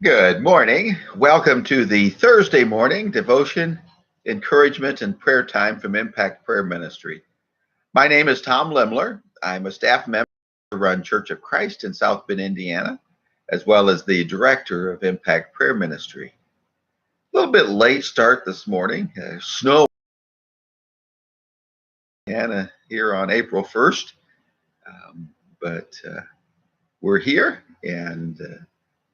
Good morning. Welcome to the Thursday morning devotion, encouragement, and prayer time from Impact Prayer Ministry. My name is Tom Limler. I'm a staff member to run Church of Christ in South Bend, Indiana, as well as the director of Impact Prayer Ministry. A little bit late start this morning. Snow here on April 1st, but we're here and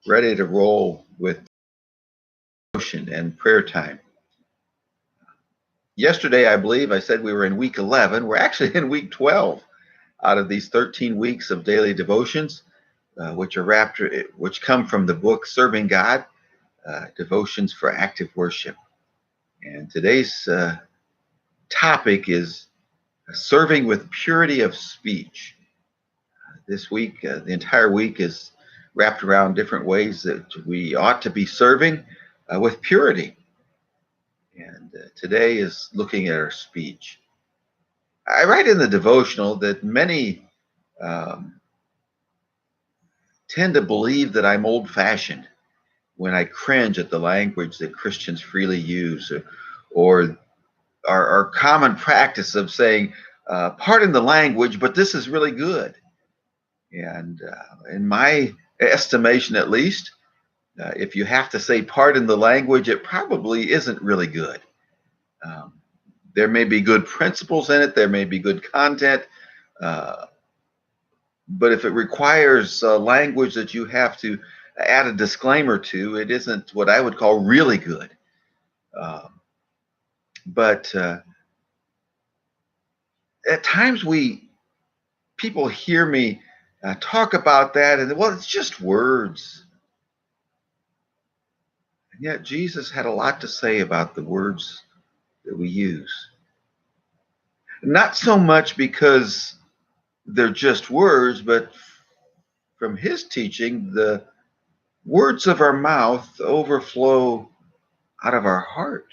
ready to roll with devotion and prayer time. Yesterday, I believe I said we were in week 11. We're actually in week 12 out of these 13 weeks of daily devotions, which come from the book Serving God, Devotions for Active Worship. And today's topic is serving with purity of speech. This week, the entire week is wrapped around different ways that we ought to be serving with purity. And today is looking at our speech. I write in the devotional that many tend to believe that I'm old-fashioned when I cringe at the language that Christians freely use, or our common practice of saying, pardon the language, but this is really good. And in my estimation, at least, if you have to say pardon the language, it probably isn't really good. There may be good principles in it, there may be good content, but if it requires language that you have to add a disclaimer to, it isn't what I would call really good. But at times people hear me talk about that, and well, it's just words. And yet Jesus had a lot to say about the words that we use. Not so much because they're just words, but from his teaching, the words of our mouth overflow out of our heart.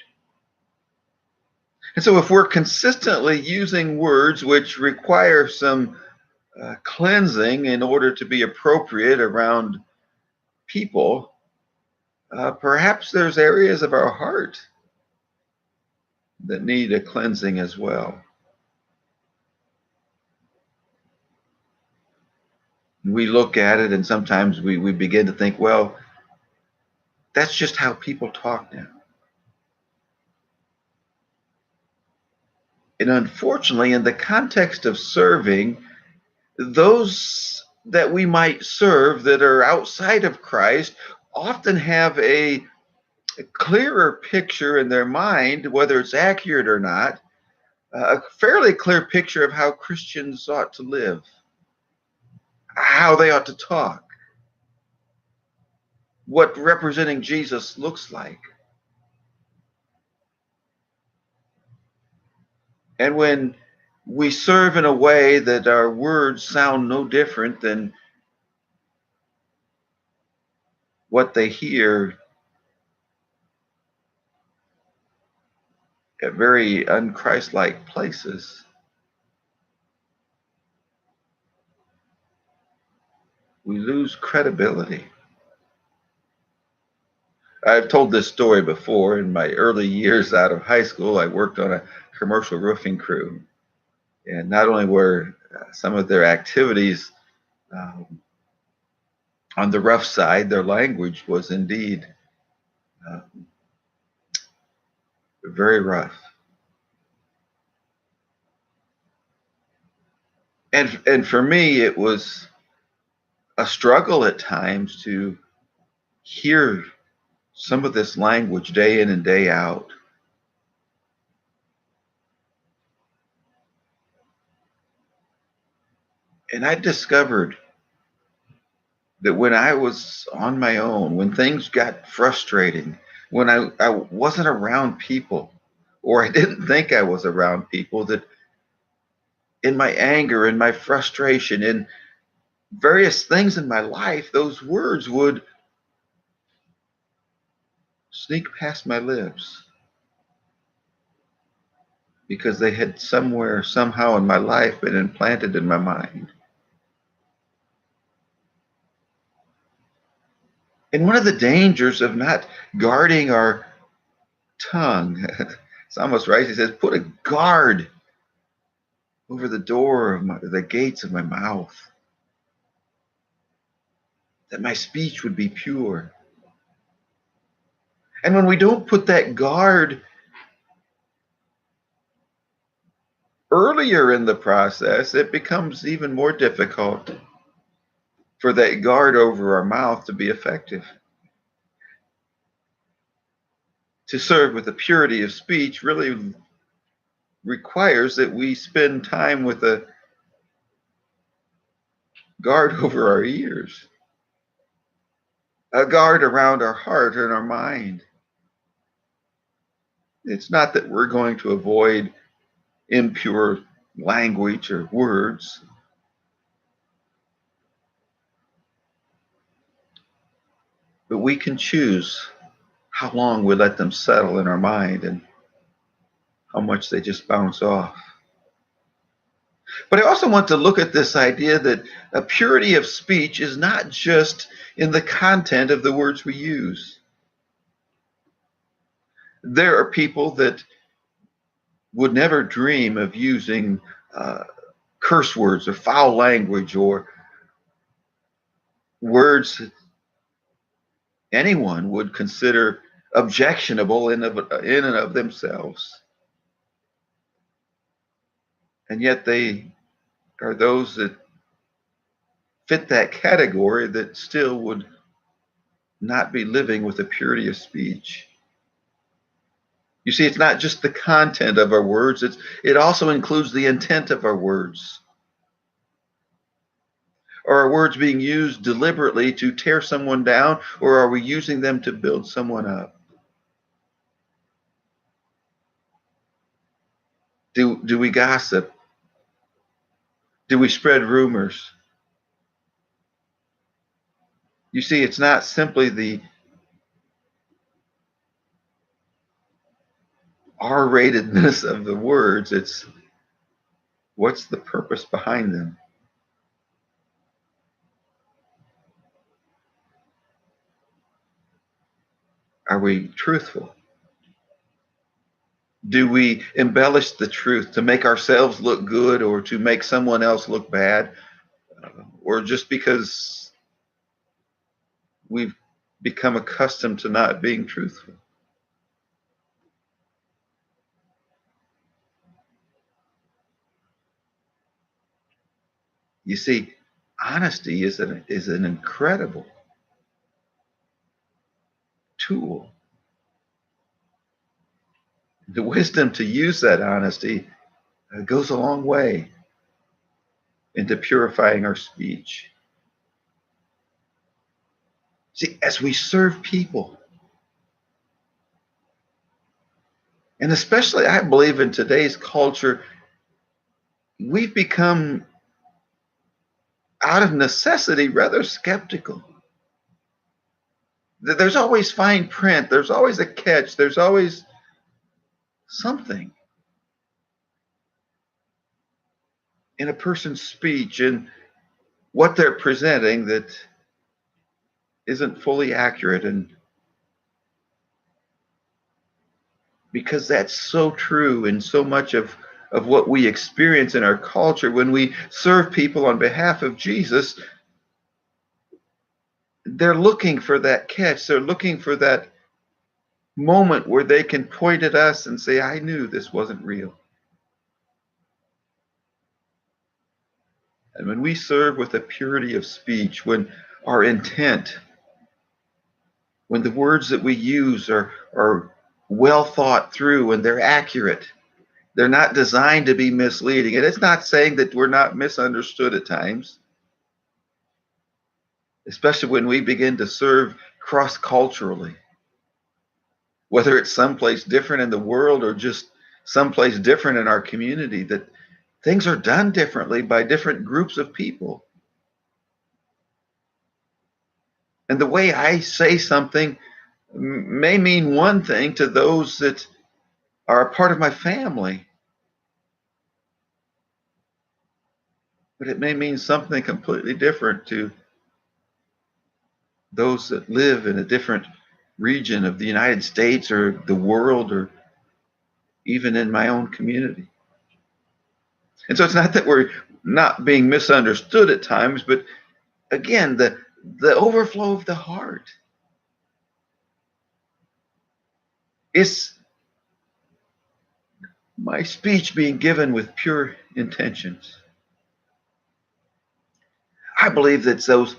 And so if we're consistently using words which require some cleansing in order to be appropriate around people, perhaps there's areas of our heart that need a cleansing as well. We look at it and sometimes we begin to think, well, that's just how people talk now. And unfortunately, in the context of serving, those that we might serve that are outside of Christ often have a clearer picture in their mind, whether it's accurate or not, a fairly clear picture of how Christians ought to live, how they ought to talk, what representing Jesus looks like. And when we serve in a way that our words sound no different than what they hear at very unchristlike places, we lose credibility. I've told this story before. In my early years out of high school, I worked on a commercial roofing crew. And not only were some of their activities on the rough side, their language was indeed very rough. And for me, it was a struggle at times to hear some of this language day in and day out. And I discovered that when I was on my own, when things got frustrating, when I wasn't around people, or I didn't think I was around people, that in my anger, in my frustration, in various things in my life, those words would sneak past my lips because they had somewhere, somehow in my life been implanted in my mind. And one of the dangers of not guarding our tongue, it's almost right. He says, put a guard over the door of the gates of my mouth, that my speech would be pure. And when we don't put that guard earlier in the process, it becomes even more difficult for that guard over our mouth to be effective. To serve with a purity of speech really requires that we spend time with a guard over our ears, a guard around our heart and our mind. It's not that we're going to avoid impure language or words, but we can choose how long we let them settle in our mind and how much they just bounce off. But I also want to look at this idea that a purity of speech is not just in the content of the words we use. There are people that would never dream of using curse words or foul language or words anyone would consider objectionable in and of themselves. And yet they are those that fit that category that still would not be living with a purity of speech. You see, it's not just the content of our words, it also includes the intent of our words. Are our words being used deliberately to tear someone down, or are we using them to build someone up? Do we gossip? Do we spread rumors? You see, it's not simply the R-ratedness of the words, it's what's the purpose behind them. Are we truthful? Do we embellish the truth to make ourselves look good or to make someone else look bad? Or just because we've become accustomed to not being truthful? You see, honesty is an incredible tool. The wisdom to use that honesty goes a long way into purifying our speech. See, as we serve people, and especially I believe in today's culture, we've become, out of necessity, rather skeptical. There's always fine print, there's always a catch, there's always something in a person's speech and what they're presenting that isn't fully accurate. And because that's so true in so much of what we experience in our culture, when we serve people on behalf of Jesus, they're looking for that catch. They're looking for that moment where they can point at us and say, I knew this wasn't real. And when we serve with a purity of speech, when our intent, when the words that we use are well thought through and they're accurate, they're not designed to be misleading. And it's not saying that we're not misunderstood at times, especially when we begin to serve cross-culturally, whether it's someplace different in the world or just someplace different in our community, that things are done differently by different groups of people. And the way I say something may mean one thing to those that are a part of my family, but it may mean something completely different to those that live in a different region of the United States or the world or even in my own community. And so it's not that we're not being misunderstood at times, but again, the overflow of the heart is my speech being given with pure intentions. I believe that it's those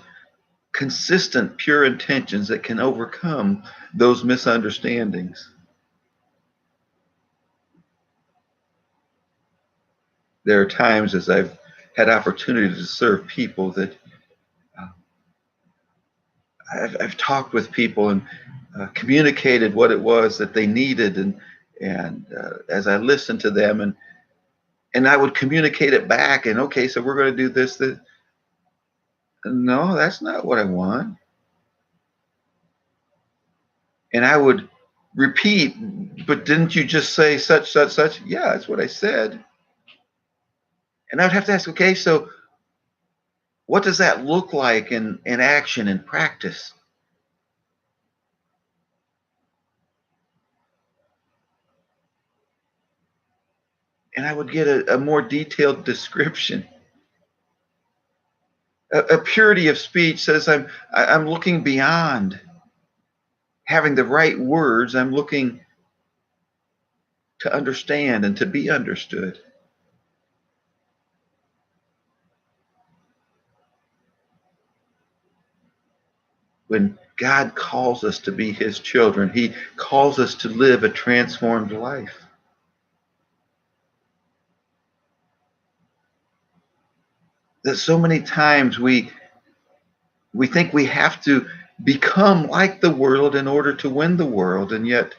consistent, pure intentions that can overcome those misunderstandings. There are times as I've had opportunity to serve people that I've talked with people and communicated what it was that they needed, and as I listened to them, and I would communicate it back, and okay, so we're going to do this. No, that's not what I want. And I would repeat, but didn't you just say such, such, such? Yeah, that's what I said. And I'd have to ask, okay, so what does that look like in action, in practice? And I would get a more detailed description. A purity of speech says I'm looking beyond having the right words. I'm looking to understand and to be understood. When God calls us to be his children, he calls us to live a transformed life. That so many times we think we have to become like the world in order to win the world, and yet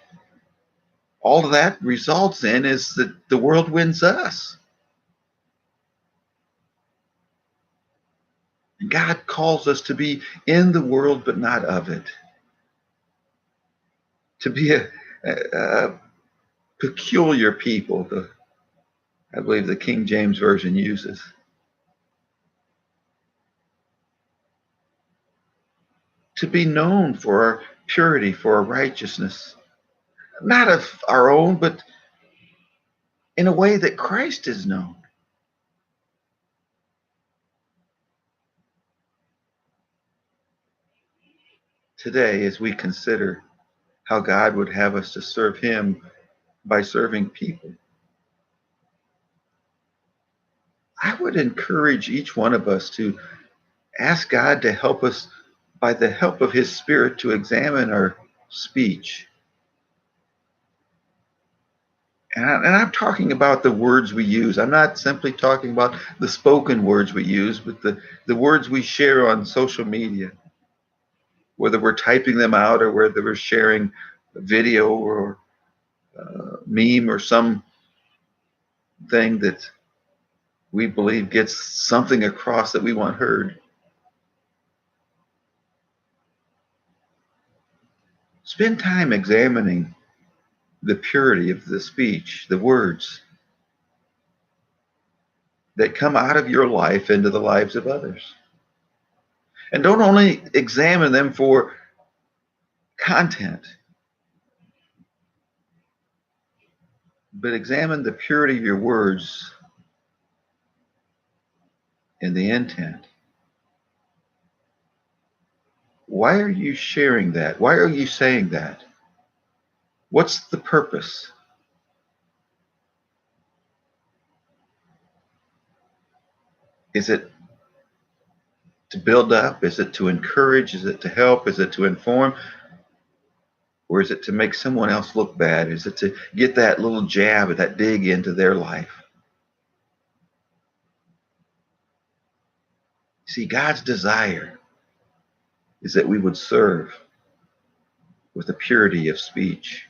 all of that results in is that the world wins us. And God calls us to be in the world but not of it. To be a peculiar people, I believe the King James Version uses. To be known for our purity, for our righteousness, not of our own, but in a way that Christ is known. Today, as we consider how God would have us to serve him by serving people, I would encourage each one of us to ask God to help us, by the help of his Spirit, to examine our speech. And I'm talking about the words we use. I'm not simply talking about the spoken words we use, but the words we share on social media, whether we're typing them out or whether we're sharing a video or meme or some thing that we believe gets something across that we want heard. Spend time examining the purity of the speech, the words that come out of your life into the lives of others. And don't only examine them for content, but examine the purity of your words and the intent. Why are you sharing that? Why are you saying that? What's the purpose? Is it to build up? Is it to encourage? Is it to help? Is it to inform? Or is it to make someone else look bad? Is it to get that little jab, that dig into their life? See, God's desire is that we would serve with a purity of speech,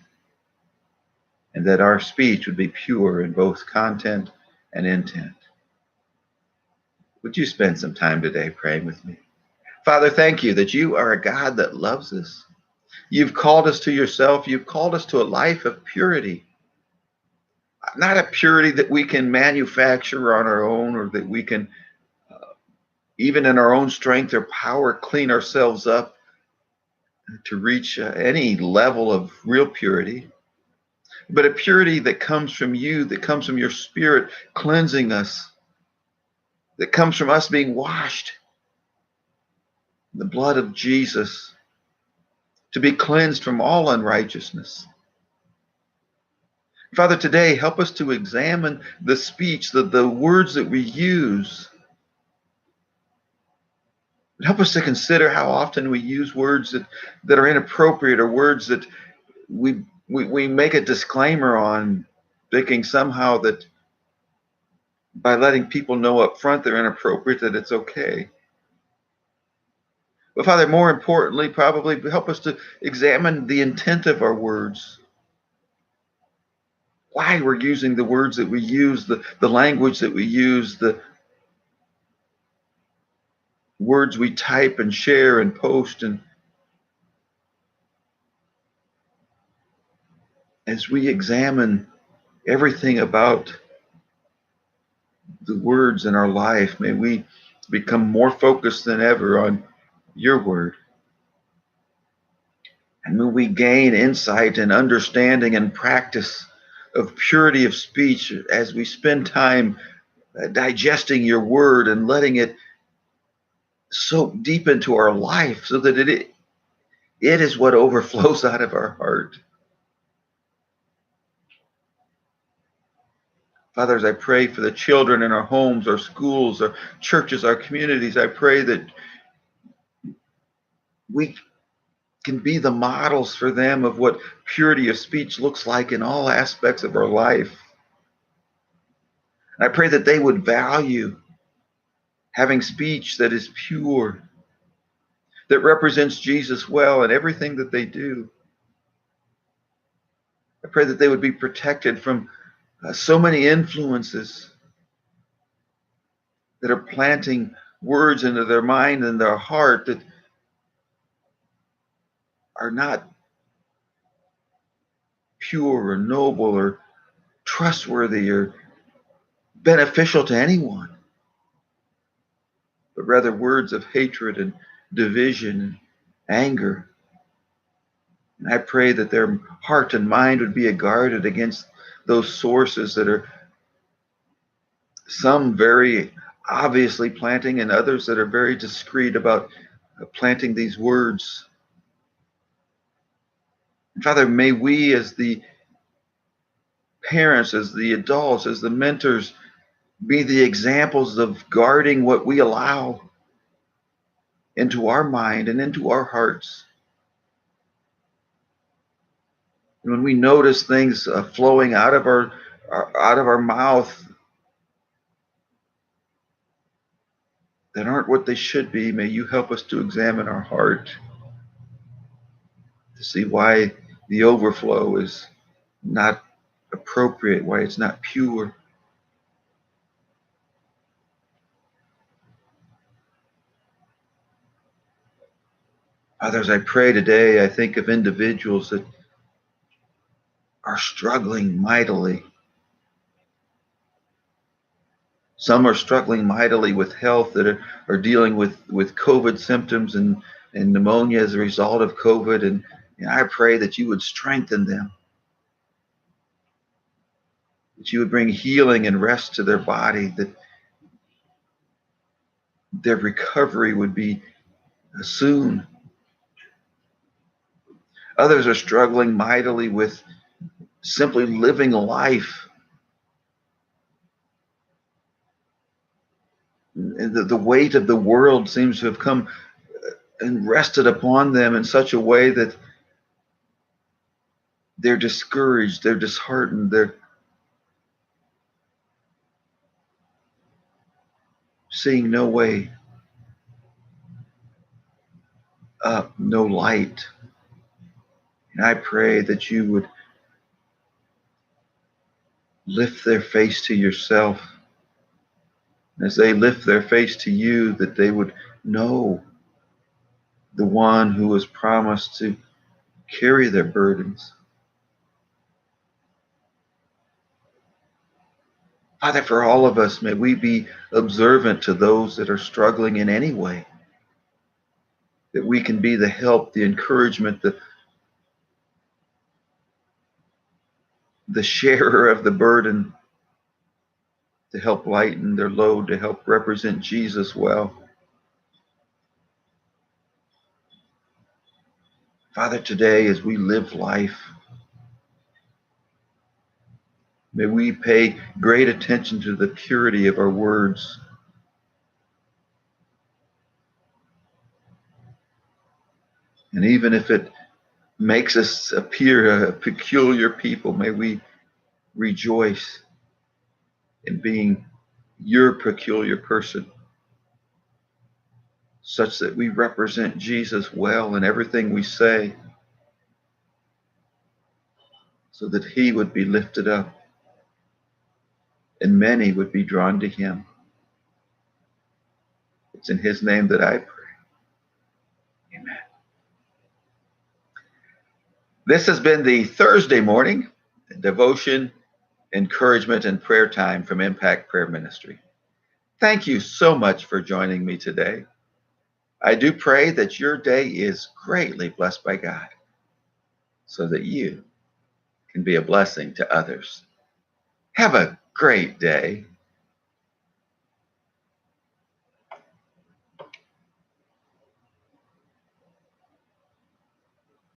and that our speech would be pure in both content and intent. Would you spend some time today praying with me? Father, thank you that you are a God that loves us. You've called us to yourself. You've called us to a life of purity. Not a purity that we can manufacture on our own, or that we can, even in our own strength or power, clean ourselves up, to reach any level of real purity, but a purity that comes from you, that comes from your Spirit cleansing us, that comes from us being washed in the blood of Jesus, to be cleansed from all unrighteousness. Father, today help us to examine the speech, the words that we use. Help us to consider how often we use words that are inappropriate, or words that we make a disclaimer on, thinking somehow that by letting people know up front they're inappropriate, that it's okay. But Father, more importantly, probably help us to examine the intent of our words. Why we're using the words that we use, the language that we use, the words we type and share and post. And as we examine everything about the words in our life, may we become more focused than ever on your word. And may we gain insight and understanding and practice of purity of speech as we spend time digesting your word and letting it soak deep into our life, so that it is what overflows out of our heart. Father, as I pray for the children in our homes, our schools, our churches, our communities, I pray that we can be the models for them of what purity of speech looks like in all aspects of our life. And I pray that they would value having speech that is pure, that represents Jesus well in everything that they do. I pray that they would be protected from so many influences that are planting words into their mind and their heart that are not pure or noble or trustworthy or beneficial to anyone, but rather words of hatred and division and anger. And I pray that their heart and mind would be guarded against those sources that are some very obviously planting, and others that are very discreet about planting these words. And Father, may we as the parents, as the adults, as the mentors, be the examples of guarding what we allow into our mind and into our hearts. And when we notice things flowing out of our mouth that aren't what they should be, may you help us to examine our heart to see why the overflow is not appropriate, why it's not pure. Others, I pray today, I think of individuals that are struggling mightily. Some are struggling mightily with health, that are dealing with COVID symptoms and pneumonia as a result of COVID. And I pray that you would strengthen them, that you would bring healing and rest to their body, that their recovery would be soon. Others are struggling mightily with simply living life. And the weight of the world seems to have come and rested upon them in such a way that they're discouraged, they're disheartened, they're seeing no way up, no light. And I pray that you would lift their face to yourself. As they lift their face to you, that they would know the one who has promised to carry their burdens. Father, for all of us, may we be observant to those that are struggling in any way. that we can be the help, the encouragement, the sharer of the burden, to help lighten their load, to help represent Jesus well. Father, today as we live life, may we pay great attention to the purity of our words. And even if it makes us appear a peculiar people, may we rejoice in being your peculiar person, such that we represent Jesus well in everything we say, so that he would be lifted up and many would be drawn to him. It's in his name that I pray. Amen. This has been the Thursday morning devotion, encouragement, and prayer time from Impact Prayer Ministry. Thank you so much for joining me today. I do pray that your day is greatly blessed by God, so that you can be a blessing to others. Have a great day.